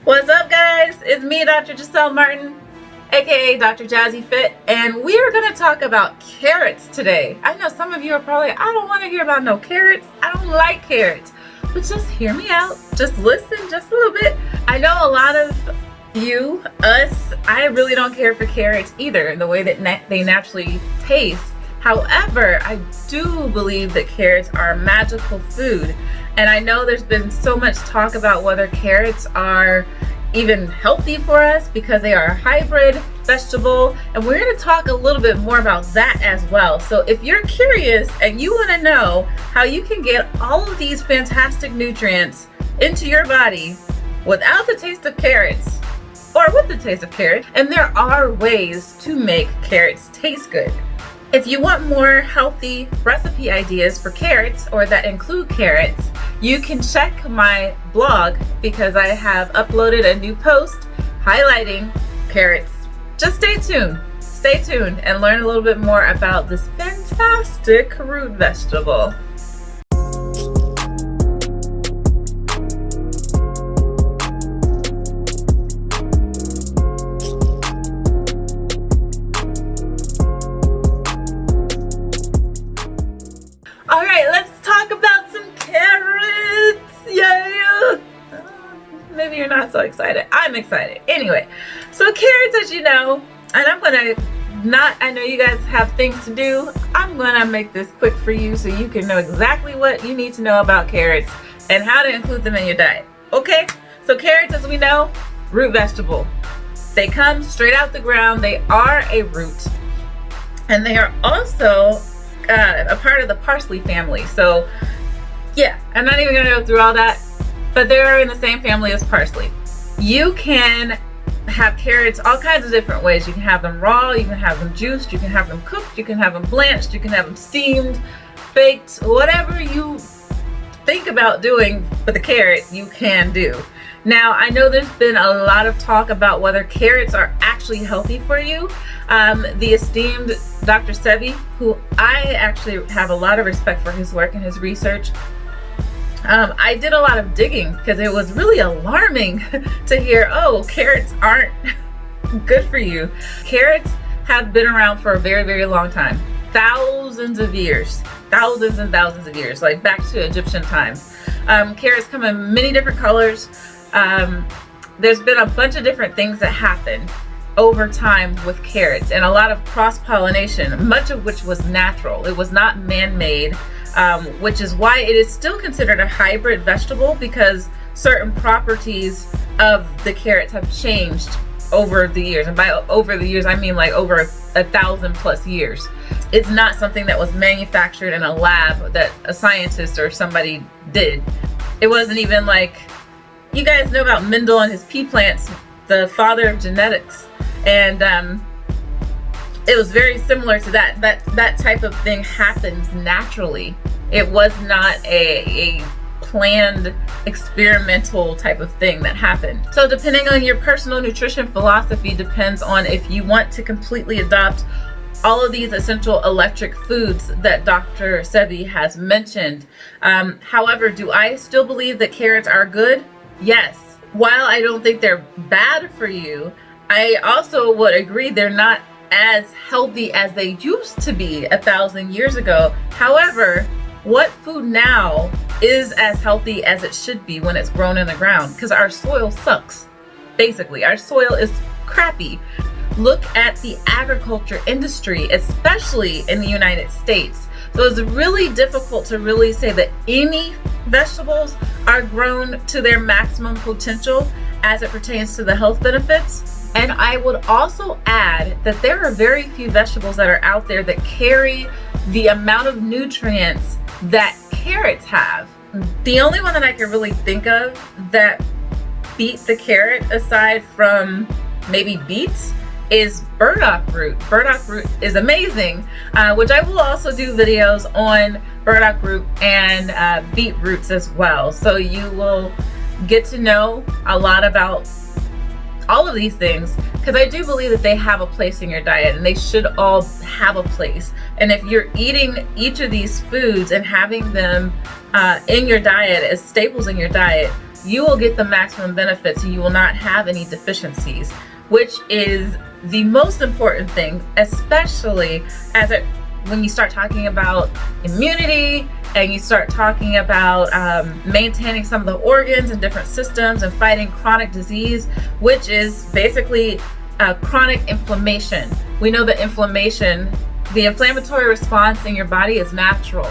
What's up, guys? It's me, Dr. Giselle Martin, aka Dr. Jazzy Fit, and we are going to talk about carrots today. I know some of you are probably, I don't want to hear about no carrots. I don't like carrots. But just hear me out. Just listen just a little bit. I know a lot of you, us, I really don't care for carrots either in the way that they naturally taste. However, I do believe that carrots are magical food. And I know there's been so much talk about whether carrots are even healthy for us because they are a hybrid vegetable. And we're going to talk a little bit more about that as well. So if you're curious and you want to know how you can get all of these fantastic nutrients into your body without the taste of carrots or with the taste of carrots, and there are ways to make carrots taste good. If you want more healthy recipe ideas for carrots or that include carrots, you can check my blog because I have uploaded a new post highlighting carrots. Just stay tuned and learn a little bit more about this fantastic root vegetable. All right, let's talk about some carrots. Yeah. Maybe you're not so excited. I'm excited. Anyway, so carrots, as you know, and I know you guys have things to do. I'm gonna make this quick for you so you can know exactly what you need to know about carrots and how to include them in your diet. Okay, so carrots, as we know, root vegetable. They come straight out the ground. They are a root, and they are also a part of the parsley family. So yeah, I'm not even gonna go through all that, but they're in the same family as parsley. You can have carrots all kinds of different ways. You can have them raw, you can have them juiced, you can have them cooked, you can have them blanched, you can have them steamed, baked, whatever you think about doing with a carrot, you can do. Now, I know there's been a lot of talk about whether carrots are actually healthy for you. The esteemed Dr. Sebi, who I actually have a lot of respect for his work and his research, I did a lot of digging because it was really alarming to hear, oh, carrots aren't good for you. Carrots have been around for a very, very long time. Thousands and thousands of years, like back to Egyptian times. Carrots come in many different colors. There's been a bunch of different things that happen over time with carrots and a lot of cross-pollination, much of which was natural. It was not man-made, which is why it is still considered a hybrid vegetable, because certain properties of the carrots have changed over the years. And by over the years, I mean like over 1,000+ years. It's not something that was manufactured in a lab that a scientist or somebody did. It wasn't even like, you guys know about Mendel and his pea plants, the father of genetics. And it was very similar to that. That type of thing happens naturally. It was not a planned experimental type of thing that happened. So depending on your personal nutrition philosophy depends on if you want to completely adopt all of these essential electric foods that Dr. Sebi has mentioned. However, do I still believe that carrots are good? Yes. While I don't think they're bad for you, I also would agree they're not as healthy as they used to be 1,000 years ago. However, what food now is as healthy as it should be when it's grown in the ground? Because our soil sucks. Basically, our soil is crappy. Look at the agriculture industry, especially in the United States. So it's really difficult to really say that any vegetables are grown to their maximum potential as it pertains to the health benefits. And I would also add that there are very few vegetables that are out there that carry the amount of nutrients that carrots have. The only one that I can really think of that beat the carrot, aside from maybe beets, is burdock root. Burdock root is amazing, which I will also do videos on burdock root and beet roots as well. So you will get to know a lot about all of these things, because I do believe that they have a place in your diet, and they should all have a place. And if you're eating each of these foods and having them in your diet as staples in your diet, you will get the maximum benefits and you will not have any deficiencies, which is the most important thing, especially when you start talking about immunity and you start talking about maintaining some of the organs and different systems and fighting chronic disease, which is basically chronic inflammation. We know that inflammation, the inflammatory response in your body, is natural.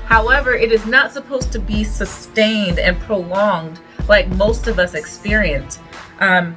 However, it is not supposed to be sustained and prolonged like most of us experience. And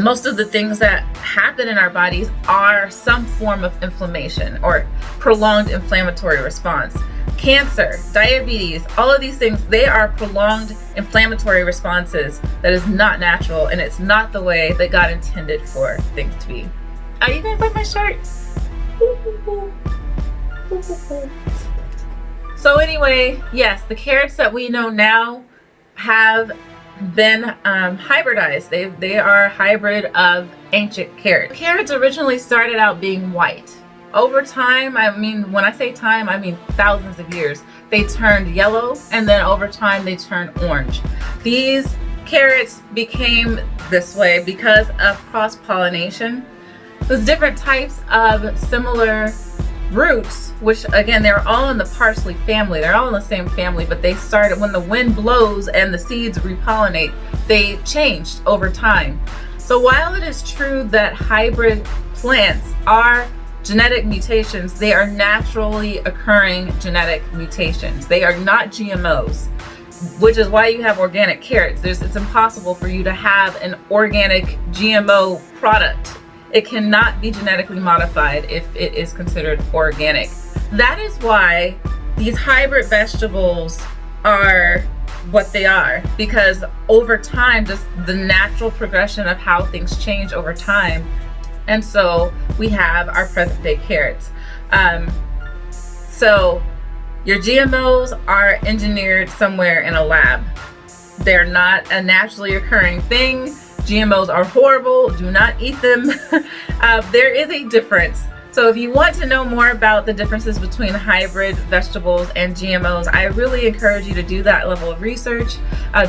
most of the things that happen in our bodies are some form of inflammation or prolonged inflammatory response. Cancer, diabetes, all of these things, they are prolonged inflammatory responses that is not natural, and it's not the way that God intended for things to be. Are you guys like my shirt? So anyway, yes, the carrots that we know now have been hybridized. They are a hybrid of ancient carrots. Carrots originally started out being white. Over time, I mean, when I say time, I mean thousands of years, they turned yellow, and then over time they turned orange. These carrots became this way because of cross-pollination. There's different types of similar roots, which again, they're all in the parsley family. They're all in the same family, but they started when the wind blows and the seeds repollinate, they changed over time. So while it is true that hybrid plants are genetic mutations, they are naturally occurring genetic mutations. They are not GMOs, which is why you have organic carrots. It's impossible for you to have an organic GMO product. It cannot be genetically modified if it is considered organic. That is why these hybrid vegetables are what they are, because over time, just the natural progression of how things change over time. And so we have our present day carrots. So your GMOs are engineered somewhere in a lab. They're not a naturally occurring thing. GMOs are horrible. Do not eat them. There is a difference. So if you want to know more about the differences between hybrid vegetables and GMOs, I really encourage you to do that level of research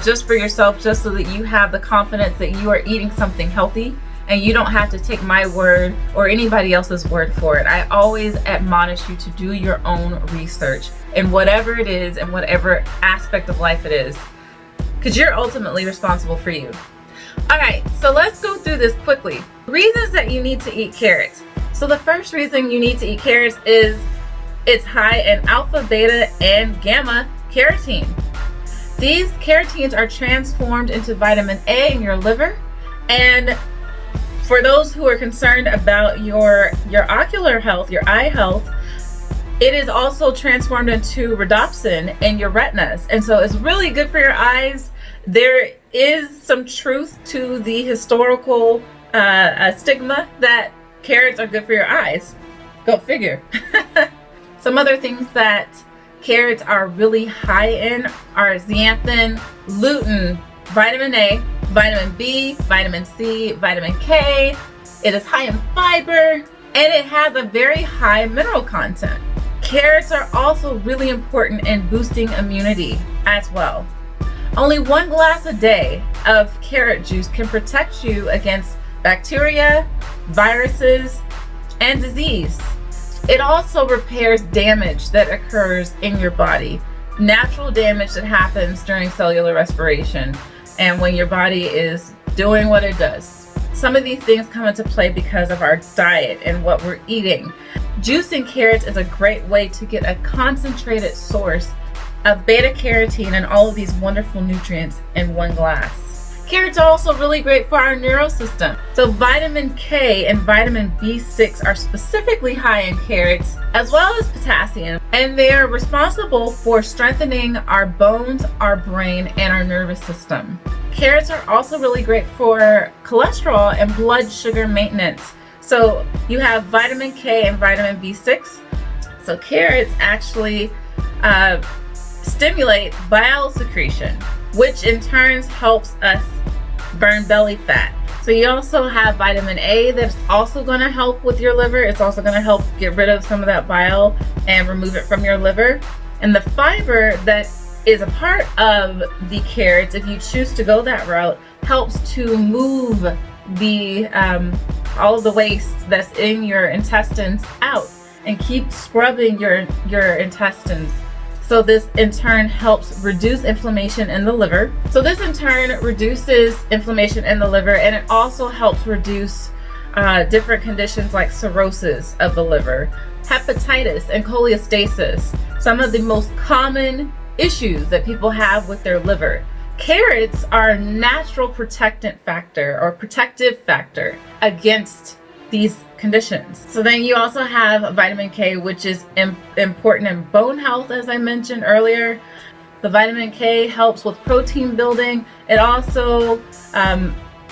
just for yourself, just so that you have the confidence that you are eating something healthy and you don't have to take my word or anybody else's word for it. I always admonish you to do your own research in whatever it is and whatever aspect of life it is, because you're ultimately responsible for you. All right, so let's go through this quickly. Reasons that you need to eat carrots. So the first reason you need to eat carrots is it's high in alpha, beta, and gamma carotene. These carotenes are transformed into vitamin A in your liver. And for those who are concerned about your ocular health, your eye health, it is also transformed into rhodopsin in your retinas. And so it's really good for your eyes. There is some truth to the historical stigma that carrots are good for your eyes. Go figure. Some other things that carrots are really high in are zeaxanthin, lutein, vitamin A, vitamin B, vitamin C, vitamin K. It is high in fiber, and it has a very high mineral content. Carrots are also really important in boosting immunity as well. Only 1 glass a day of carrot juice can protect you against bacteria, viruses, and disease. It also repairs damage that occurs in your body, natural damage that happens during cellular respiration and when your body is doing what it does. Some of these things come into play because of our diet and what we're eating. Juicing carrots is a great way to get a concentrated source of beta carotene and all of these wonderful nutrients in 1 glass. Carrots are also really great for our nervous system. So vitamin K and vitamin B6 are specifically high in carrots, as well as potassium, and they are responsible for strengthening our bones, our brain, and our nervous system. Carrots are also really great for cholesterol and blood sugar maintenance. So you have vitamin K and vitamin B6. So carrots actually stimulate bile secretion, which in turn helps us burn belly fat. So you also have vitamin A that's also going to help with your liver. It's also going to help get rid of some of that bile and remove it from your liver. And the fiber that is a part of the carrots, if you choose to go that route, helps to move the all of the waste that's in your intestines out and keep scrubbing your intestines. So this in turn helps reduce inflammation in the liver. So this in turn reduces inflammation in the liver, and it also helps reduce different conditions like cirrhosis of the liver, hepatitis, and cholestasis, some of the most common issues that people have with their liver. Carrots are a natural protective factor against these conditions. So then you also have vitamin K, which is important in bone health, as I mentioned earlier. The vitamin K helps with protein building. It also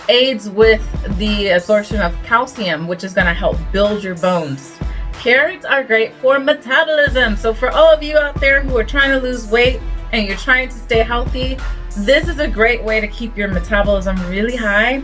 aids with the absorption of calcium, which is going to help build your bones. Carrots are great for metabolism. So for all of you out there who are trying to lose weight and you're trying to stay healthy, this is a great way to keep your metabolism really high.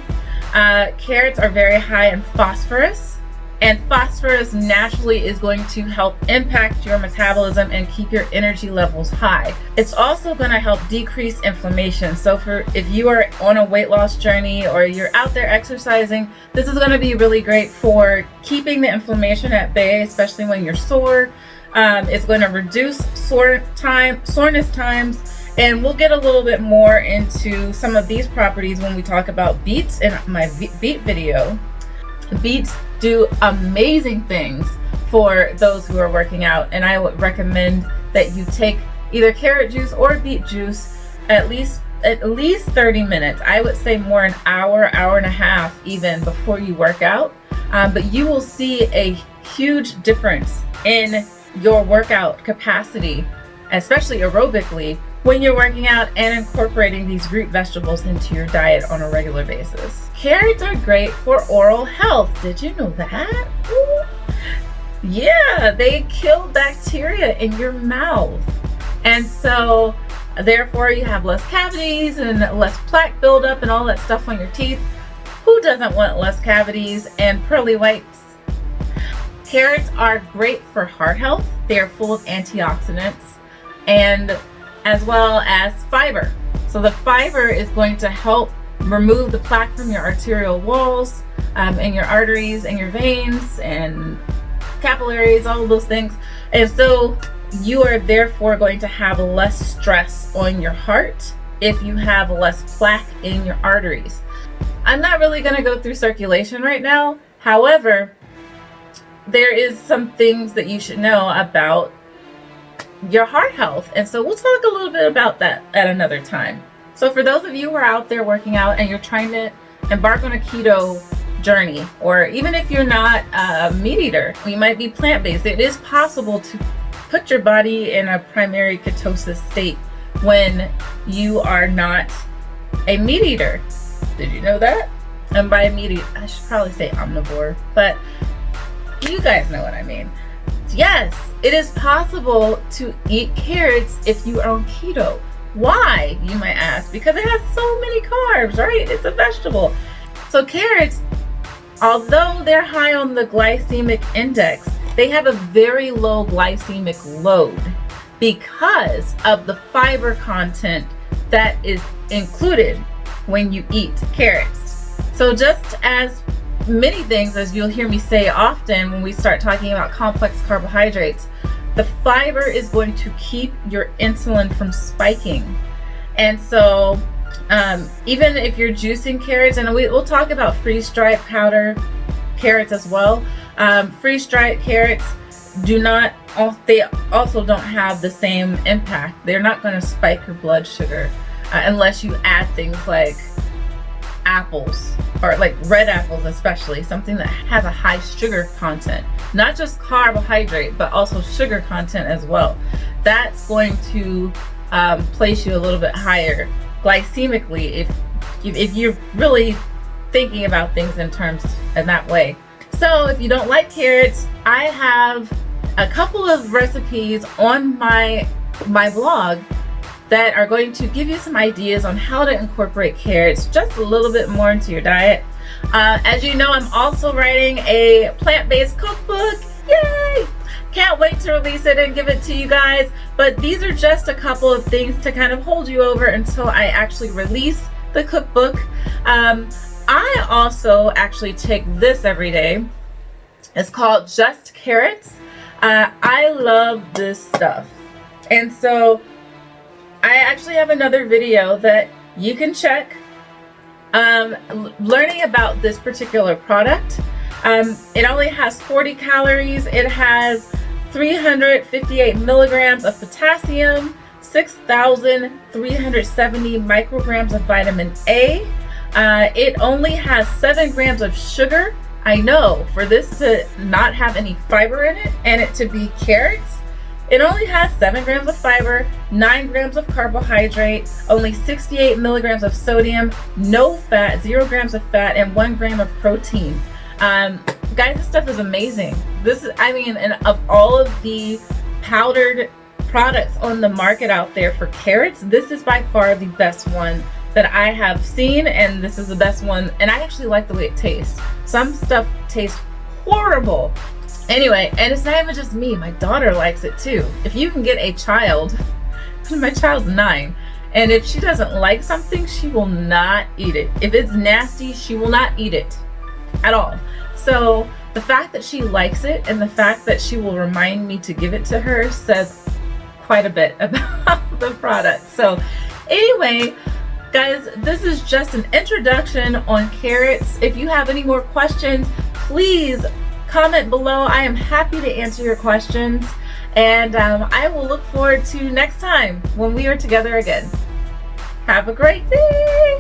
Carrots are very high in phosphorus, and phosphorus naturally is going to help impact your metabolism and keep your energy levels high. It's also going to help decrease inflammation. So if you are on a weight loss journey or you're out there exercising, this is going to be really great for keeping the inflammation at bay, especially when you're sore. It's going to reduce soreness times. And we'll get a little bit more into some of these properties when we talk about beets in my beet video. Beets do amazing things for those who are working out, and I would recommend that you take either carrot juice or beet juice at least 30 minutes. I would say more an hour and a half even before you work out. But you will see a huge difference in your workout capacity, especially aerobically, when you're working out and incorporating these root vegetables into your diet on a regular basis. Carrots are great for oral health. Did you know that? Ooh. Yeah, they kill bacteria in your mouth. And so therefore you have less cavities and less plaque buildup and all that stuff on your teeth. Who doesn't want less cavities and pearly whites? Carrots are great for heart health. They are full of antioxidants and as well as fiber. So the fiber is going to help remove the plaque from your arterial walls, and your arteries and your veins and capillaries, all of those things. And so you are therefore going to have less stress on your heart if you have less plaque in your arteries. I'm not really going to go through circulation right now. However, there is some things that you should know about your heart health, and so we'll talk a little bit about that at another time. So for those of you who are out there working out and you're trying to embark on a keto journey, or even if you're not a meat eater, you might be plant-based, it is possible to put your body in a primary ketosis state when you are not a meat eater. Did you know that? And by meat eater, I should probably say omnivore, but you guys know what I mean. Yes, it is possible to eat carrots if you are on keto. Why, you might ask? Because it has so many carbs, right? It's a vegetable. So carrots, although they're high on the glycemic index, they have a very low glycemic load because of the fiber content that is included when you eat carrots. So just as many things, as you'll hear me say often when we start talking about complex carbohydrates, the fiber is going to keep your insulin from spiking. And so even if you're juicing carrots, and we'll talk about freeze-dried powder carrots as well. Freeze-dried carrots they also don't have the same impact. They're not going to spike your blood sugar unless you add things like apples, or like red apples especially, something that has a high sugar content, not just carbohydrate but also sugar content as well. That's going to place you a little bit higher glycemically if you're really thinking about things in that way. So if you don't like carrots, I have a couple of recipes on my blog that are going to give you some ideas on how to incorporate carrots just a little bit more into your diet. As you know, I'm also writing a plant-based cookbook. Yay! Can't wait to release it and give it to you guys. But these are just a couple of things to kind of hold you over until I actually release the cookbook. I also actually take this every day. It's called Just Carrots. I love this stuff. And so I actually have another video that you can check learning about this particular product. It only has 40 calories. It has 358 milligrams of potassium, 6,370 micrograms of vitamin A. It only has 7 grams of sugar. I know, for this to not have any fiber in it and it to be carrots, it only has 7 grams of fiber, 9 grams of carbohydrate, only 68 milligrams of sodium, no fat, 0 grams of fat, and 1 gram of protein. Guys, this stuff is amazing. This is, I mean, and of all of the powdered products on the market out there for carrots, this is by far the best one that I have seen, and this is the best one, and I actually like the way it tastes. Some stuff tastes horrible. Anyway, and it's not even just me, my daughter likes it too. If you can get a child, my child's 9, and if she doesn't like something, she will not eat it. If it's nasty, she will not eat it at all. So the fact that she likes it and the fact that she will remind me to give it to her says quite a bit about the product. So anyway, guys, this is just an introduction on carrots. If you have any more questions, please comment below. I am happy to answer your questions, and I will look forward to next time when we are together again. Have a great day.